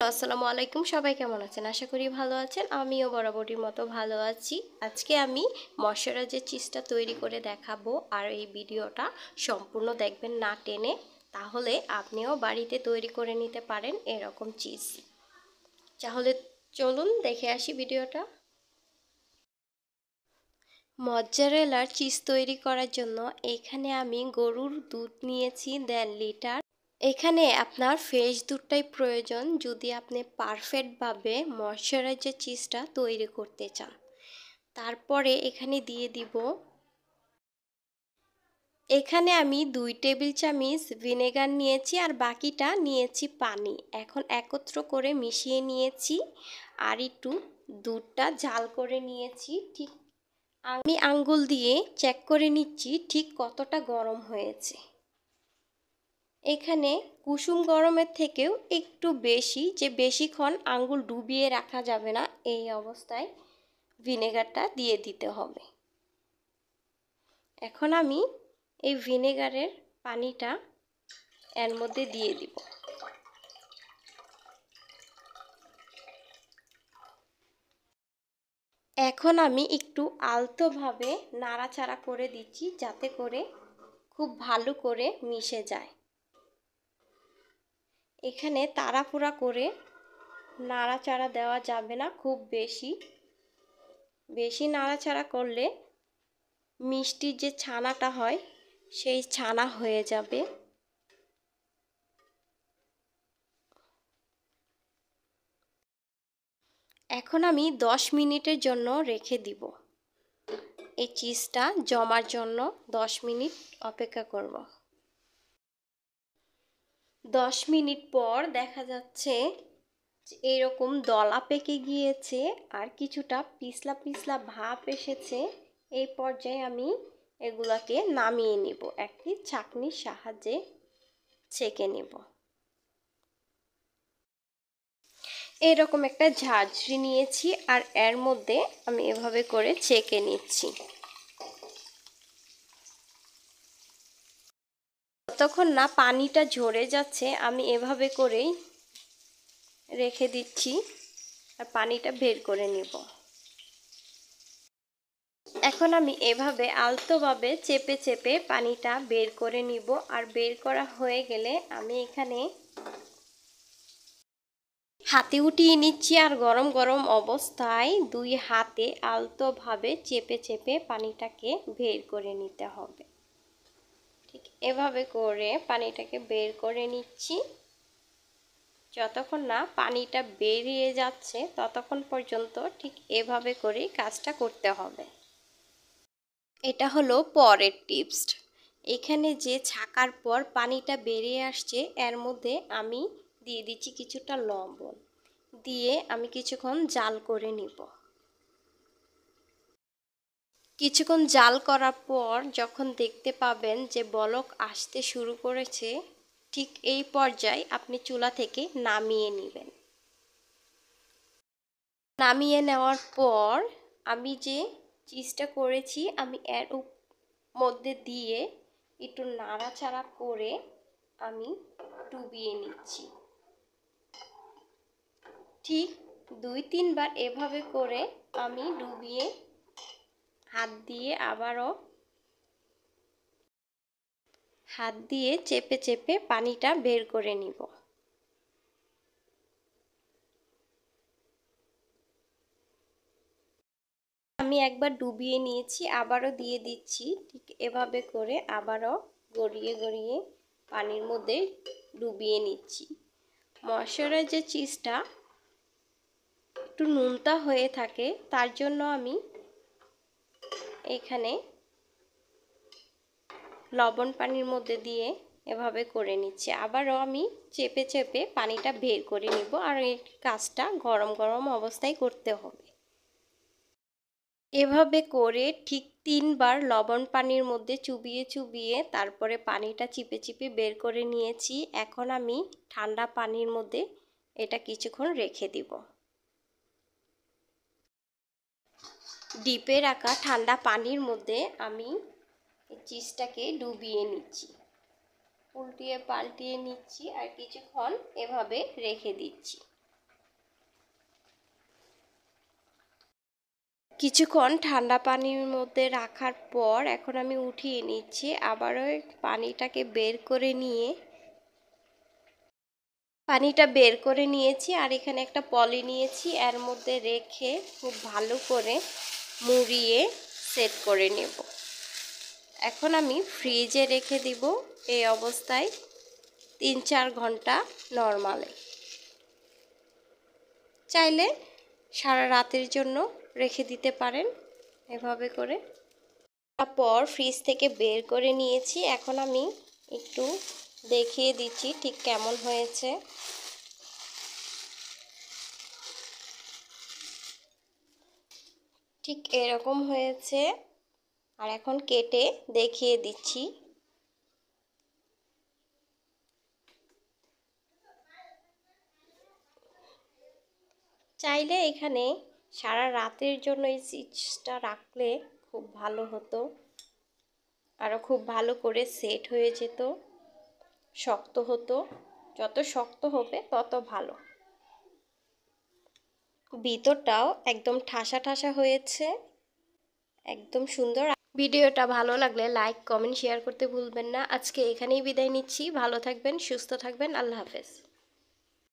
আসসালামু আলাইকুম। সবাই কেমন আছেন? আশা করি ভালো আছেন। আমিও বরাবরের মতো ভালো আছি। আজকে আমি ময়শ্চারাইজার চিজটা তৈরি করে দেখাবো, আর এই ভিডিওটা সম্পূর্ণ দেখবেন না টেনে, তাহলে আপনিও বাড়িতে তৈরি করে নিতে পারেন এরকম চিজ। তাহলে চলুন দেখে আসি ভিডিওটা। মজ্জারেলার চিজ তৈরি করার জন্য এখানে আমি গরুর দুধ নিয়েছি 1.5 লিটার। এখানে আপনার ফ্রেশ দুধটাই প্রয়োজন যদি আপনি পারফেক্টভাবে ময়শ্চারাইজার চিজটা তৈরি করতে চান। তারপরে এখানে দিয়ে দিব, এখানে আমি 2 টেবিল চামচ ভিনেগার নিয়েছি আর বাকিটা নিয়েছি পানি। এখন একত্র করে মিশিয়ে নিয়েছি আর একটু দুধটা জাল করে নিয়েছি। ঠিক আমি আঙ্গুল দিয়ে চেক করে নিচ্ছি ঠিক কতটা গরম হয়েছে। এখানে কুসুম গরমের থেকেও একটু বেশি, যে বেশিক্ষণ আঙ্গুল ডুবিয়ে রাখা যাবে না, এই অবস্থায় ভিনেগারটা দিয়ে দিতে হবে। এখন আমি এই ভিনেগারের পানিটা এর মধ্যে দিয়ে দিব। এখন আমি একটু আলতোভাবে নাড়াচাড়া করে দিচ্ছি যাতে করে খুব ভালো করে মিশে যায়। এখানে তাড়াহুড়া করে নাড়াচাড়া দেওয়া যাবে না, খুব বেশি নাড়াচাড়া করলে মিষ্টির যে ছানাটা হয় সেই ছানা হয়ে যাবে। এখন আমি 10 মিনিটের জন্য রেখে দিব। এই চিজটা জমার জন্য 10 মিনিট অপেক্ষা করব। 10 মিনিট পর দেখা যাচ্ছে এরকম দলা পেকে গিয়েছে আর কিছুটা পিছলা পিছলা ভাব এসেছে। এই পর্যায়ে আমি এগুলাকে নামিয়ে নিব, একটি ছাঁকনির সাহায্যে ছেঁকে নেব। এরকম একটা ঝাঁঝরি নিয়েছি আর এর মধ্যে আমি এভাবে করে ছেঁকে নিচ্ছি। যতক্ষণ না পানিটা ঝরে যাচ্ছে আমি এভাবে করেই রেখে দিচ্ছি আর পানিটা বের করে নিব। এখন আমি এভাবে আলতোভাবে চেপে চেপে পানিটা বের করে নিব। আর বের করা হয়ে গেলে আমি এখানে হাতে উঠিয়ে নিচ্ছি আর গরম গরম অবস্থায় 2 হাতে আলতোভাবে চেপে চেপে পানিটাকে বের করে নিতে হবে। ঠিক এভাবে করে পানিটাকে বের করে নিচ্ছি। যতক্ষণ না পানিটা বেরিয়ে যাচ্ছে ততক্ষণ পর্যন্ত ঠিক এভাবে করে কাজটা করতে হবে। এটা হলো পরের টিপস। এখানে যে ছাকার পর পানিটা বেরিয়ে আসছে এর মধ্যে আমি দিয়ে দিচ্ছি কিছুটা লবণ, দিয়ে আমি কিছুক্ষণ জাল করে নিব। কিছুক্ষণ জাল করার পর যখন দেখতে পাবেন যে বলক আসতে শুরু করেছে, ঠিক এই পর্যায়ে আপনি চুলা থেকে নামিয়ে নেবেন। নামিয়ে নেওয়ার পর আমি যে চিজটা করেছি আমি এর মধ্যে দিয়ে একটু নাড়াচাড়া করে আমি ডুবিয়ে নিচ্ছি। ঠিক 2-3 বার এভাবে করে আমি ডুবিয়ে হাত দিয়ে চেপে চেপে পানিটা বের করে নিব। আমি একবার ডুবিয়ে নিয়েছি, আবারও দিয়ে দিচ্ছি। ঠিক এভাবে করে আবারও গড়িয়ে গড়িয়ে পানির মধ্যে ডুবিয়ে নিচ্ছি। ময়শ্চারাইজার চিজটা একটু নোনতা হয়ে থাকে, তার জন্য আমি এখানে লবণ পানির মধ্যে দিয়ে এভাবে করে নিচ্ছি। আবারও আমি চেপে চেপে পানিটা বের করে নিব। আর এই কাজটা গরম গরম অবস্থায় করতে হবে। এভাবে করে ঠিক 3 বার লবণ পানির মধ্যে চুবিয়ে চুবিয়ে তারপরে পানিটা চিপে চিপে বের করে নিয়েছি। এখন আমি ঠান্ডা পানির মধ্যে এটা কিছুক্ষণ রেখে দিব। ডিপে রাখা ঠান্ডা পানির মধ্যে আমি এই চিজটাকে ডুবিয়ে নিচ্ছি, উল্টিয়ে পাল্টিয়ে নিচ্ছি আর কিছুক্ষণ এভাবে রেখে দিচ্ছি। কিছুক্ষণ ঠান্ডা পানির মধ্যে রাখার পর এখন আমি উঠিয়ে নিচ্ছি। আবারও পানিটাকে বের করে নিয়ে পানিটা বের করে নিয়েছি আর এখানে একটা পলি নিয়েছি, এর মধ্যে রেখে খুব ভালো করে মুড়িয়ে সেট করে নেব। এখন আমি ফ্রিজে রেখে দিব এই অবস্থায় 3-4 ঘন্টা নরমালে। চাইলে সারা রাতের জন্য রেখে দিতে পারেন এভাবে করে। তারপর ফ্রিজ থেকে বের করে নিয়েছি, এখন আমি একটু দেখিয়ে দিচ্ছি ঠিক কেমন হয়েছে। ঠিক এরকম হয়েছে। আর এখন কেটে দেখিয়ে দিচ্ছি। চাইলে এখানে সারা রাতের জন্য এই চিজটা রাখলে খুব ভালো হতো, আরও খুব ভালো করে সেট হয়ে যেত, শক্ত হতো। যত শক্ত হবে তত ভালো। ভিতরটাও একদম ঠাসা ঠাসা হয়েছে, একদম সুন্দর। ভিডিওটা ভালো লাগলে লাইক, কমেন্ট, শেয়ার করতে ভুলবেন না। আজকে এখানেই বিদায় নিচ্ছি। ভালো থাকবেন, সুস্থ থাকবেন। আল্লাহ হাফেজ।